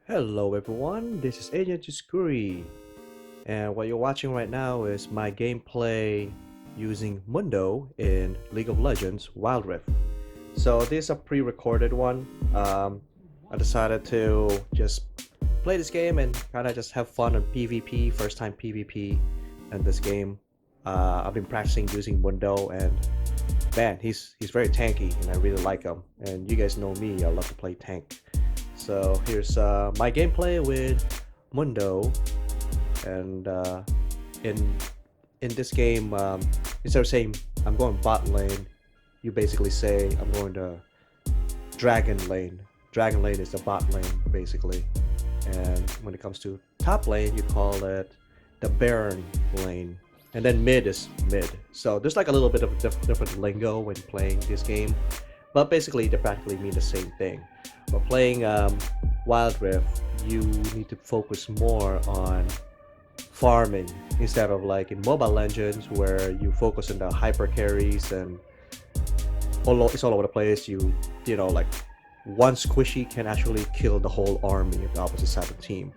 Hello everyone, this is Agent Juskuri, and what you're watching right now is my gameplay using Mundo in League of Legends WildRift. So this is a pre-recorded one. I decided to just play this game and kind of just have fun on PvP, first time PvP in this game. I've been practicing using Mundo and man, he's very tanky and I really like him. And you guys know me, I love to play tank. So here's my gameplay with Mundo, and in in this game, instead of saying I'm going bot lane, you basically say I'm going to dragon lane. Dragon lane is the bot lane basically, and when it comes to top lane, you call it the Baron lane, and then mid is mid. So there's like a little bit of different lingo when playing this game, but basically they practically mean the same thing. But playing Wild Rift, you need to focus more on farming instead of like in Mobile Legends where you focus on the hyper carries and it's all over the place. You know, like one squishy can actually kill the whole army of the opposite side of the team.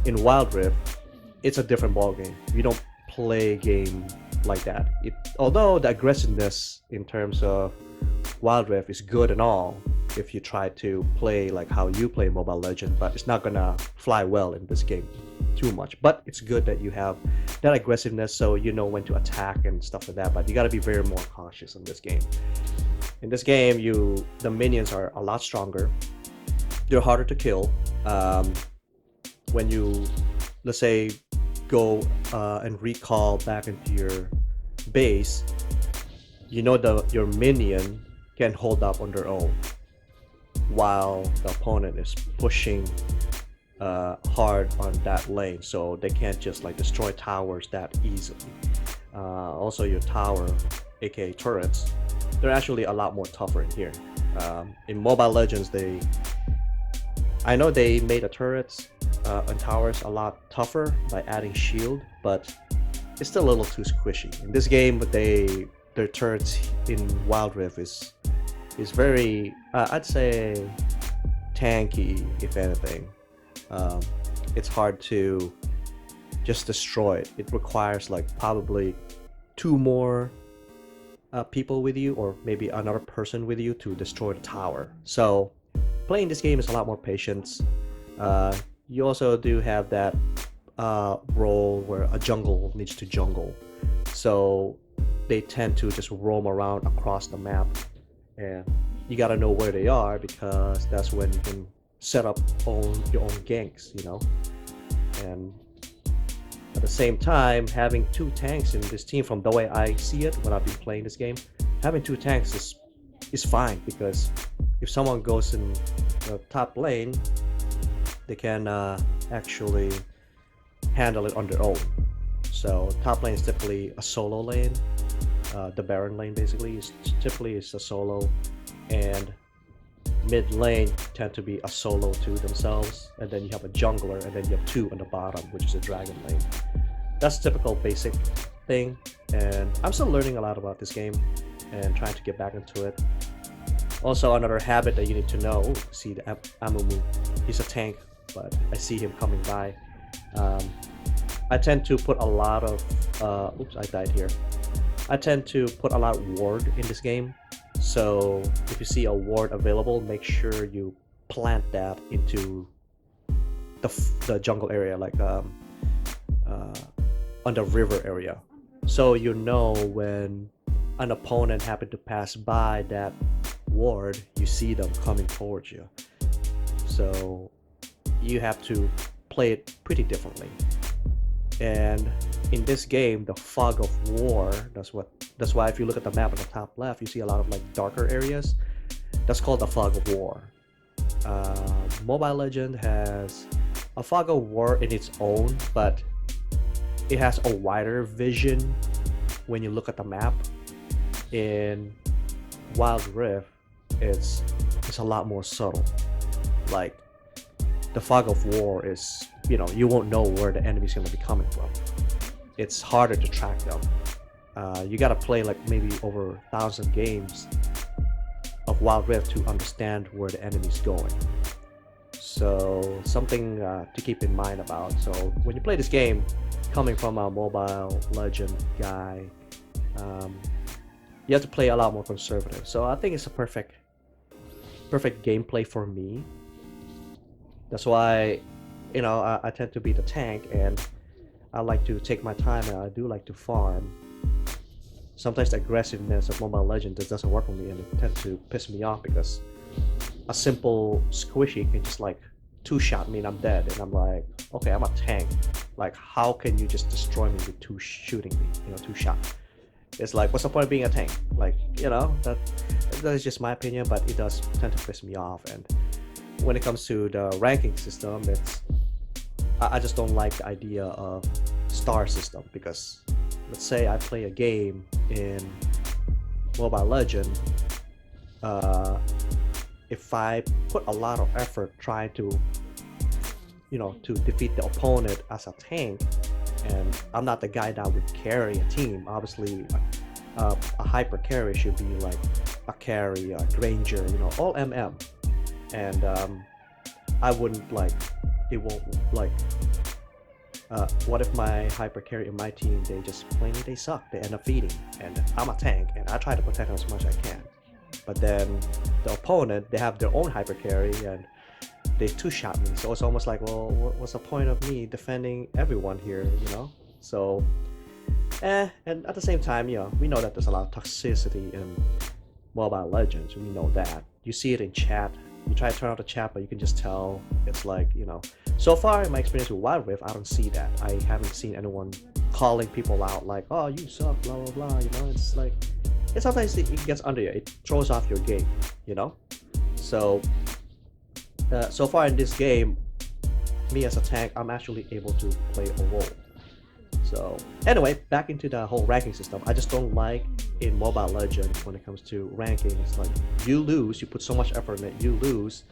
In Wild Rift, it's a different ball game. You don't play a game like that. Although the aggressiveness in terms of Wild Rift is good and all, if you try to play like how you play Mobile Legend, but it's not gonna fly well in this game too much. But it's good that you have that aggressiveness, so you know when to attack and stuff like that. But you gotta be very more cautious in this game. In this game, the minions are a lot stronger. They're harder to kill. When you, let's say, go and recall back into your base, you know your minion can hold up on their own while the opponent is pushing hard on that lane, so they can't just like destroy towers that easily. Also your tower, aka turrets, they're actually a lot more tougher in here. In Mobile Legends, I know they made the turrets and towers a lot tougher by adding shield, but it's still a little too squishy. In this game, their turrets in Wild Rift is very, I'd say, tanky, if anything. It's hard to just destroy it. It requires like probably two more people with you, or maybe another person with you to destroy the tower. So playing this game is a lot more patience. You also do have that role where a jungle needs to jungle. So they tend to just roam around across the map, and you gotta know where they are because that's when you can set up your own ganks, you know. And at the same time, having two tanks in this team, from the way I see it when I've been playing this game, having two tanks is fine, because if someone goes in the top lane, they can actually handle it on their own. So top lane is typically a solo lane. The Baron lane basically is typically a solo, and mid lane tend to be a solo to themselves, and then you have a jungler, and then you have two on the bottom, which is a dragon lane. That's typical basic thing, and I'm still learning a lot about this game and trying to get back into it. Also, another habit that you need to know, see the Amumu, he's a tank, but I see him coming by. I tend to put a lot of oops, I died here. I tend to put a lot of ward in this game, so if you see a ward available, make sure you plant that into the jungle area, like on the river area, so you know when an opponent happen to pass by that ward, you see them coming towards you. So you have to play it pretty differently. And in this game, the fog of war, that's why if you look at the map on the top left, you see a lot of like darker areas. That's called the fog of war. Mobile Legend has a fog of war in its own, but it has a wider vision when you look at the map. In Wild Rift, it's a lot more subtle. Like the fog of war is, you know, you won't know where the enemy's going to be coming from. It's harder to track them. You gotta play like maybe over 1,000 games of Wild Rift to understand where the enemy's going. So something to keep in mind about. So when you play this game, coming from a Mobile Legend guy, um, you have to play a lot more conservative. So I think it's a perfect gameplay for me. That's why, I tend to be the tank, and I like to take my time, and I do like to farm. Sometimes the aggressiveness of Mobile Legends just doesn't work for me, and it tends to piss me off because a simple squishy can just like two-shot me and I'm dead, and I'm like, okay, I'm a tank. Like, how can you just destroy me with shooting me, two shot? It's like, what's the point of being a tank? Like, that is just my opinion, but it does tend to piss me off. And when it comes to the ranking system, I just don't like the idea of star system, because let's say I play a game in Mobile Legend, if I put a lot of effort trying to to defeat the opponent as a tank, and I'm not the guy that would carry a team. Obviously, a hyper carry should be like a carry, a ranger, all MM. And I wouldn't like, it won't like, what if my hyper carry in my team, they suck, they end up feeding, and I'm a tank and I try to protect them as much as I can, but then the opponent, they have their own hyper carry and they two-shot me. So it's almost like, well, what's the point of me defending everyone here, So and at the same time, we know that there's a lot of toxicity in Mobile Legends. We know that. You see it in chat. You try to turn off the chat, but you can just tell it's like, so far in my experience with WildRift, I don't see that. I haven't seen anyone calling people out like, oh, you suck, blah blah blah. It's like, sometimes it gets under you. It throws off your game. So so far in this game, me as a tank, I'm actually able to play a role. So anyway, back into the whole ranking system. I just don't like in Mobile Legends when it comes to ranking. It's like, you lose, you put so much effort in it, you lose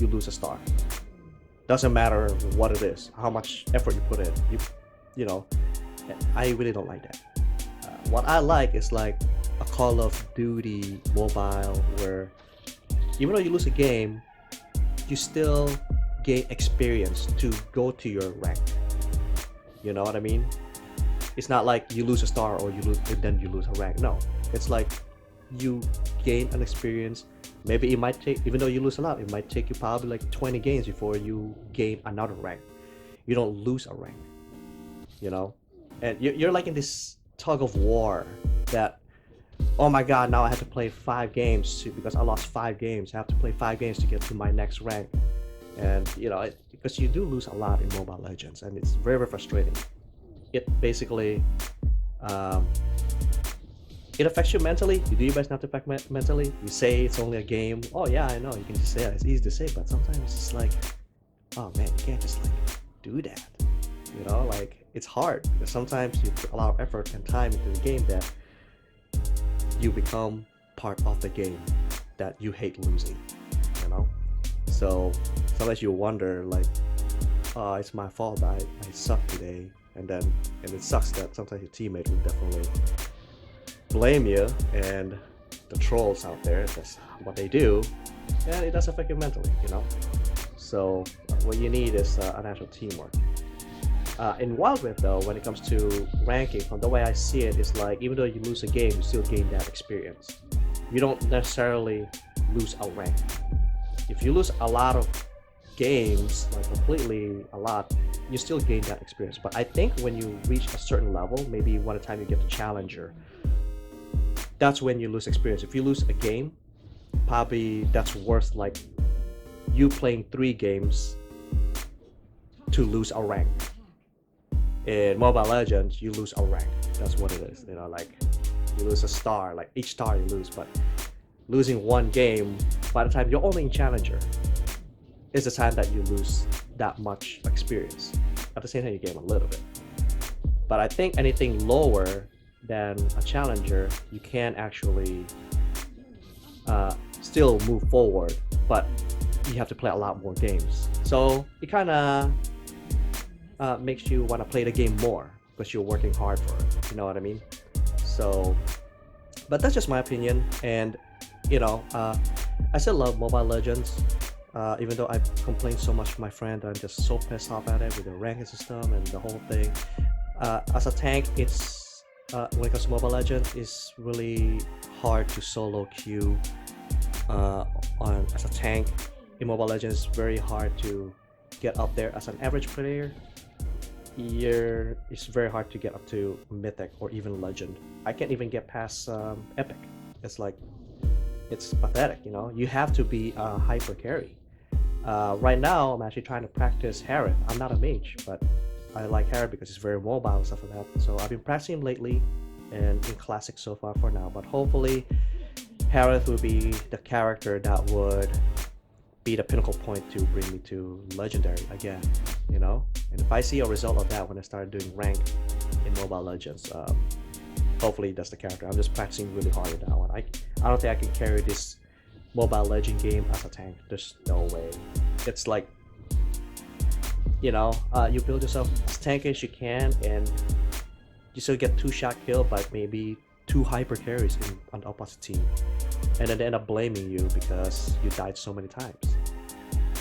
a star. Doesn't matter what it is, how much effort you put in. I really don't like that. What I like is like a Call of Duty mobile, where even though you lose a game, you still gain experience to go to your rank. You know what I mean? It's not like you lose a star or then you lose a rank. No, it's like you gain an experience. Maybe it might take, even though you lose a lot, it might take you probably like 20 games before you gain another rank. You don't lose a rank, and you're like in this tug of war that, oh my god, now I have to play 5 games because I lost 5 games. I have to play 5 games to get to my next rank. And because you do lose a lot in Mobile Legends, and it's very, very frustrating. It basically it affects you mentally. You do your best not to affect mentally. You say it's only a game. Oh yeah, I know, you can just say it. It's easy to say, but sometimes it's just like, oh man, you can't just like do that. Like, it's hard because sometimes you put a lot of effort and time into the game that you become part of the game that you hate losing. So sometimes you wonder like, oh, it's my fault, I suck today. And it sucks that sometimes your teammate will definitely blame you, and the trolls out there, that's what they do, and it does affect you mentally. So what you need is an actual teamwork. In WildRift though, when it comes to ranking, from the way I see it, is like, even though you lose a game, you still gain that experience. You don't necessarily lose a rank. If you lose a lot of games, like completely a lot, you still gain that experience. But I think when you reach a certain level, maybe one time you get to Challenger, that's when you lose experience. If you lose a game, probably that's worth like you playing 3 games to lose a rank. In Mobile Legends, you lose a rank. That's what it is. Like, you lose a star, like each star you lose, but losing 1 game, by the time you're only in Challenger, is the time that you lose that much experience. At the same time, you gain a little bit. But I think anything lower than a Challenger, you can actually still move forward, but you have to play a lot more games. So it kind of makes you want to play the game more because you're working hard for it. You know what I mean? So, but that's just my opinion. And I still love Mobile Legends. Even though I've complained so much to my friend, I'm just so pissed off at it with the ranking system and the whole thing. As a tank, it's when it comes to Mobile Legends, it's really hard to solo queue. As a tank in Mobile Legends, it's very hard to get up there. As an average player, it's very hard to get up to Mythic or even Legend. I can't even get past Epic. It's like, it's pathetic, you know. You have to be a hyper carry. Right now, I'm actually trying to practice Harith. I'm not a mage, but I like Harith because it's very mobile and stuff like that. So I've been practicing lately and in Classic so far for now. But hopefully, Harith will be the character that would be the pinnacle point to bring me to Legendary again, you know? And if I see a result of that when I start doing rank in Mobile Legends, hopefully that's the character. I'm just practicing really hard with that one. I don't think I can carry this Mobile Legend game as a tank. There's no way. It's like, you know, you build yourself as tanky as you can, and you still get 2-shot kill by maybe 2 hyper carries on the opposite team, and then they end up blaming you because you died so many times.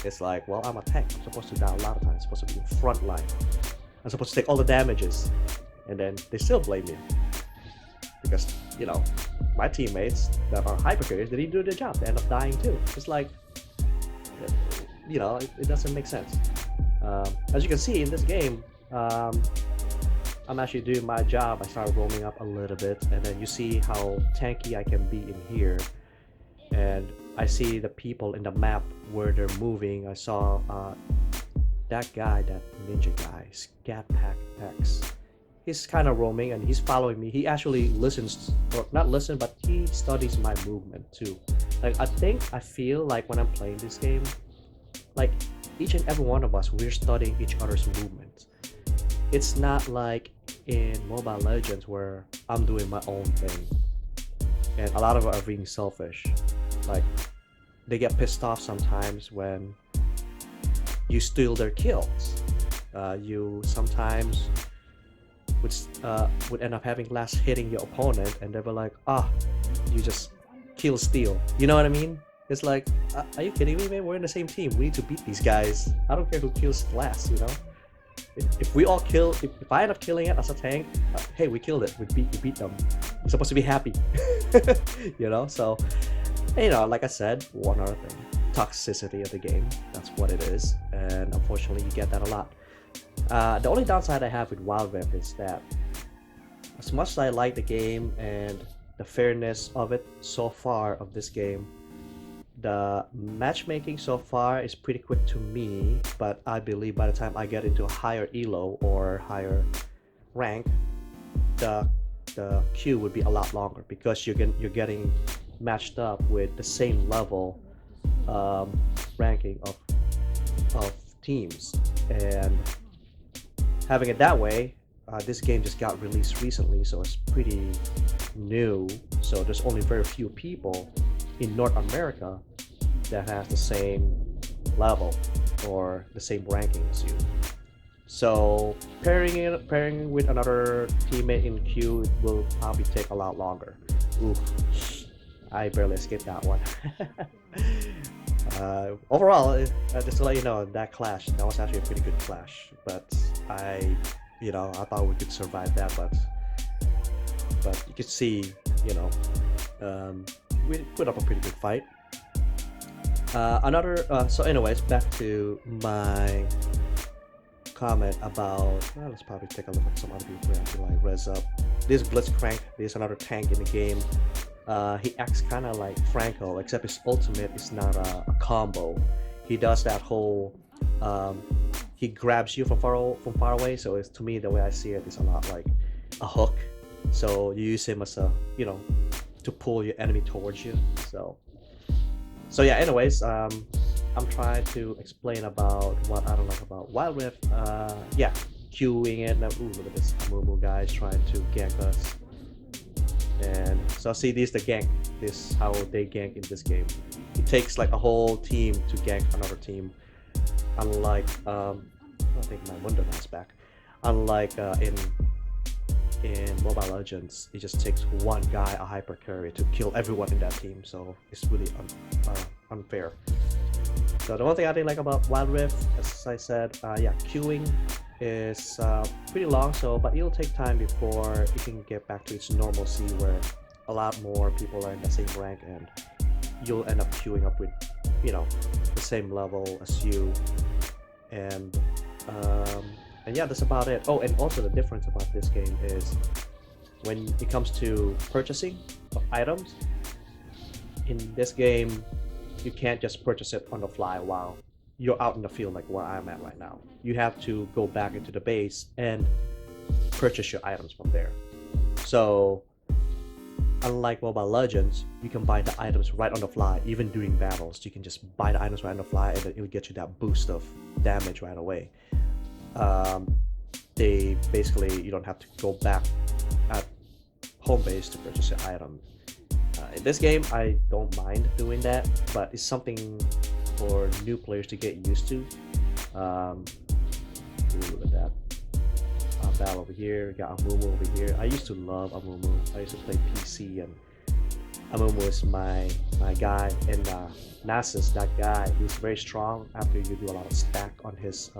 It's like, well, I'm a tank. I'm supposed to die a lot of times. I'm supposed to be in front line. I'm supposed to take all the damages, and then they still blame me because, you know, my teammates that are hyper carriers, they didn't do their job. They end up dying too. It's like, you know, it doesn't make sense. As you can see in this game, I'm actually doing my job. I started roaming up a little bit, and then you see how tanky I can be in here, and I see the people in the map where they're moving. I saw that guy, that ninja guy, Scat Pack X. He's kind of roaming and he's following me. He actually listens, or not listen, but he studies my movement too. Like, I feel like when I'm playing this game, like each and every one of us, we're studying each other's movements. It's not like in Mobile Legends where I'm doing my own thing and a lot of us are being selfish. Like, they get pissed off sometimes when you steal their kills. You sometimes would end up having last hitting your opponent, and they were like, you just kill steal. You know what I mean? It's like, are you kidding me, man? We're in the same team. We need to beat these guys. I don't care who kills last, you know? If we all kill, if I end up killing it as a tank, hey, we killed it. We beat them. You're supposed to be happy. You know? So, you know, like I said, one other thing. Toxicity of the game. That's what it is. And unfortunately, you get that a lot. The only downside I have with WildRift is that as much as I like the game and the fairness of it so far of this game, the matchmaking so far is pretty quick to me, but I believe by the time I get into a higher elo or higher rank, the queue would be a lot longer because you're getting matched up with the same level ranking of teams. And having it that way, this game just got released recently, so it's pretty new. So there's only very few people in North America that has the same level or the same ranking as you. So pairing with another teammate in queue will probably take a lot longer. Ooh, I barely escaped that one. Overall, just to let you know, that clash, that was actually a pretty good clash. But I thought we could survive that, but you could see, you know, we put up a pretty good fight. So anyways, back to my comment about, well, let's probably take a look at some other people to like res up. This Blitzcrank, there's another tank in the game. He acts kind of like Franco, except his ultimate is not a combo. He does that whole, he grabs you from far away. So it's, to me, the way I see it is a lot like a hook. So you use him as a, you know, to pull your enemy towards you. So yeah. Anyways, I'm trying to explain about what I don't like about WildRift. Yeah, queuing it. Now, ooh, look at this Mundo guys trying to gank us. And so see, this the gank. This how they gank in this game. It takes like a whole team to gank another team. Unlike I think my Mundo is back. Unlike in Mobile Legends, it just takes one guy, a hyper carry, to kill everyone in that team. So it's really unfair. So the one thing I didn't like about WildRift, as I said, yeah, queuing is pretty long. But it'll take time before it can get back to its normalcy, where a lot more people are in the same rank, and you'll end up queuing up with, you know, the same level as you. And yeah, that's about it. Oh, and also the difference about this game is when it comes to purchasing of items. In this game, you can't just purchase it on the fly while you're out in the field, like where I'm at right now. You have to go back into the base and purchase your items from there. So unlike Mobile Legends, you can buy the items right on the fly. Even during battles, you can just buy the items right on the fly, and then it'll get you that boost of damage right away. They basically, you don't have to go back at home base to purchase your item. In this game, I don't mind doing that, but it's something for new players to get used to. Look at that. Battle over here, got Amumu over here. I used to love Amumu. I used to play PC, and Amumu is my guy. And Nasus, that guy, he's very strong after you do a lot of stack on his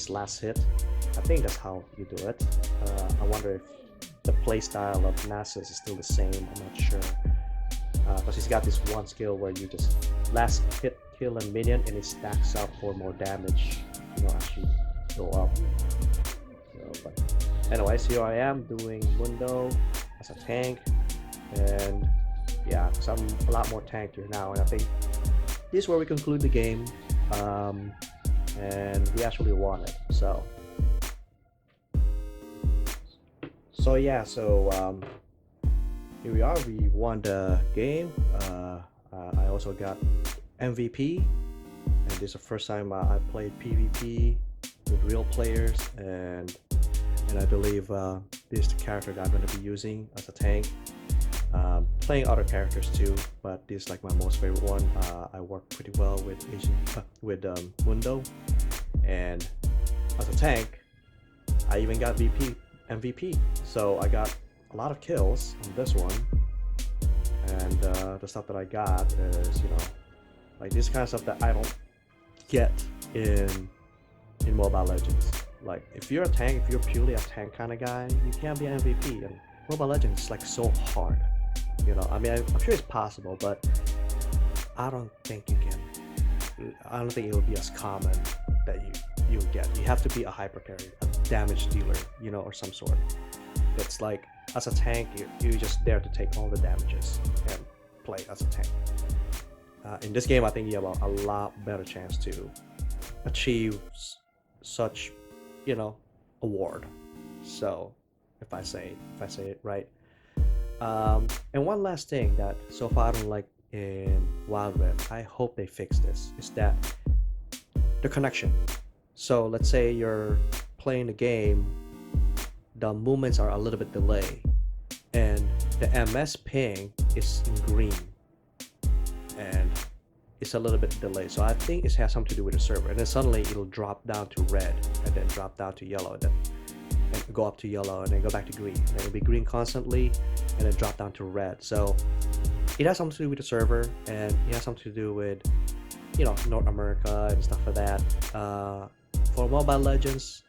last hit. I think that's how you do it. I wonder if the playstyle of Nasus is still the same. I'm not sure. Because he's got this one skill where you just last hit kill a minion and it stacks up for more damage, you know, as you go up. So, but anyways, here I am doing Mundo as a tank, and yeah, because I'm a lot more tankier now, and I think this is where we conclude the game, and we actually won it. So yeah, here we are. We won the game. I also got MVP, and this is the first time I played PvP with real players, and I believe this is the character that I'm going to be using as a tank. Playing other characters too, but this is like my most favorite one. I work pretty well with Mundo, and as a tank, I even got MVP. So I got a lot of kills on this one, and the stuff that I got is, you know, like this kind of stuff that I don't get in Mobile Legends. Like if you're a tank, if you're purely a tank kind of guy, you can't be an MVP. And Mobile Legends is like so hard, you know. I mean, I'm sure it's possible, but I don't think you can. I don't think it will be as common that you get. You have to be a hyper carry, a damage dealer, you know, or some sort. It's like as a tank, you're just there to take all the damages and play as a tank. In this game, I think you have a lot better chance to achieve such, you know, award. So if I say it right. And one last thing that so far I don't like in WildRift, I hope they fix this, is that the connection. So let's say you're playing the game, the movements are a little bit delayed, and the MS ping is in green, and it's a little bit delayed. So I think it has something to do with the server, and then suddenly it'll drop down to red, and then drop down to yellow, and go up to yellow, and then go back to green, and it'll be green constantly, and then drop down to red. So it has something to do with the server, and it has something to do with, you know, North America and stuff like that. For Mobile Legends,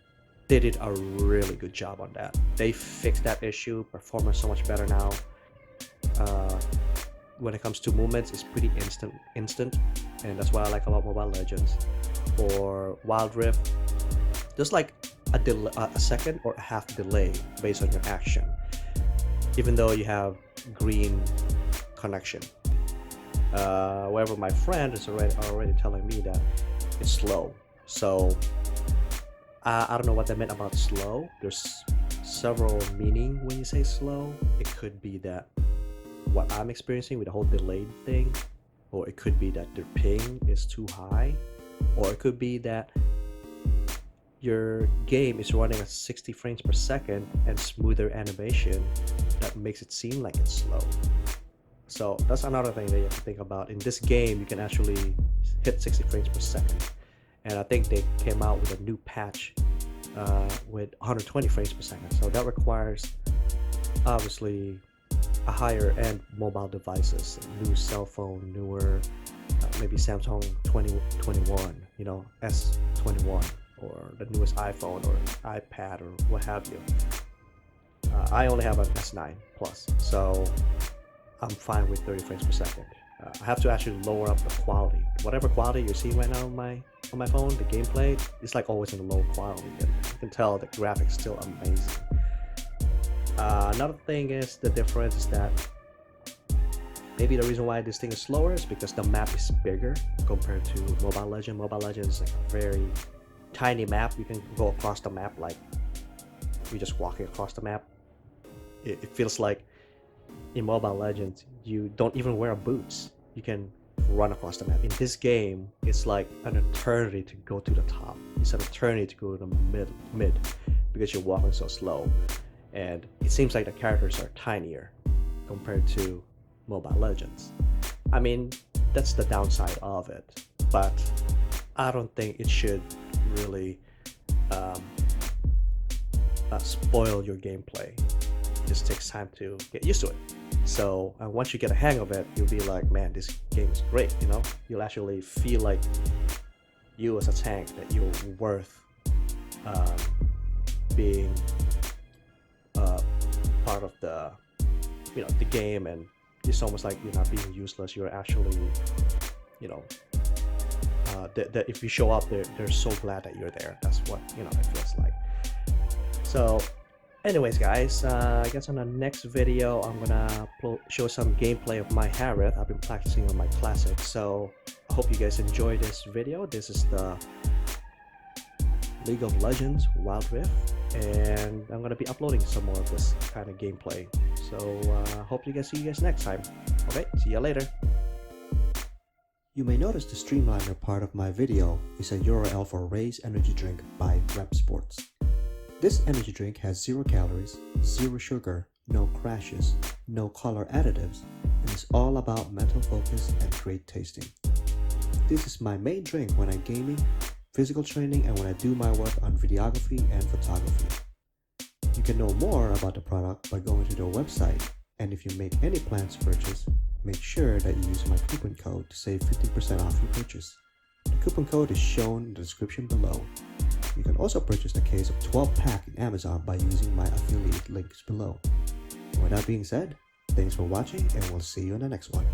they did a really good job on that. They fixed that issue. Performance so much better now. When it comes to movements, it's pretty instant, and that's what I like about Mobile Legends. For WildRift, there's like a second or a half delay based on your action, even though you have green connection. However, my friend is already telling me that it's slow. So I don't know what that meant about slow. There's several meaning when you say slow. It could be that what I'm experiencing with the whole delayed thing, or it could be that the ping is too high, or it could be that your game is running at 60 frames per second and smoother animation that makes it seem like it's slow. So that's another thing that you have to think about. In this game, you can actually hit 60 frames per second. And I think they came out with a new patch with 120 frames per second. So that requires, obviously, a higher end mobile devices, new cell phone, newer maybe Samsung 2021, you know, S21, or the newest iPhone or iPad or what have you. I only have an S9 Plus, so I'm fine with 30 frames per second. I have to actually lower up the quality. Whatever quality you're seeing right now on my phone, the gameplay is like always in low quality, and you can tell the graphics still amazing. Another thing is the difference is that maybe the reason why this thing is slower is because the map is bigger compared to Mobile Legends. Mobile Legends is like a very tiny map. You can go across the map like you're just walking across the map. It feels like in Mobile Legends you don't even wear boots. You can run across the map. In this game, it's like an eternity to go to the top. It's an eternity to go to the mid because you're walking so slow. And it seems like the characters are tinier compared to Mobile Legends. I mean, that's the downside of it, but I don't think it should really spoil your gameplay. It just takes time to get used to it. So once you get a hang of it, you'll be like, man, this game is great, you know? You'll actually feel like you as a tank, that you're worth being part of the, you know, the game, and it's almost like you're not being useless. You're actually, you know, that if you show up, they're so glad that you're there. That's what, you know, it feels like. So anyways, guys, I guess on the next video I'm gonna show some gameplay of my Harith. I've been practicing on my classic, so I hope you guys enjoy this video. This is the League of Legends WildRift, and I'm gonna be uploading some more of this kind of gameplay. So hope you guys see you guys next time. Okay, see ya later. You may notice the streamliner part of my video is a URL for Raze energy drink by Rep Sports. This energy drink has 0 calories, 0 sugar, no crashes, no color additives, and is all about mental focus and great tasting. This is my main drink when I'm gaming, physical training, and when I do my work on videography and photography. You can know more about the product by going to their website, and if you make any plans to purchase, make sure that you use my coupon code to save 15% off your purchase. The coupon code is shown in the description below. You can also purchase the case of 12-pack in Amazon by using my affiliate links below. And with that being said, thanks for watching, and we'll see you in the next one.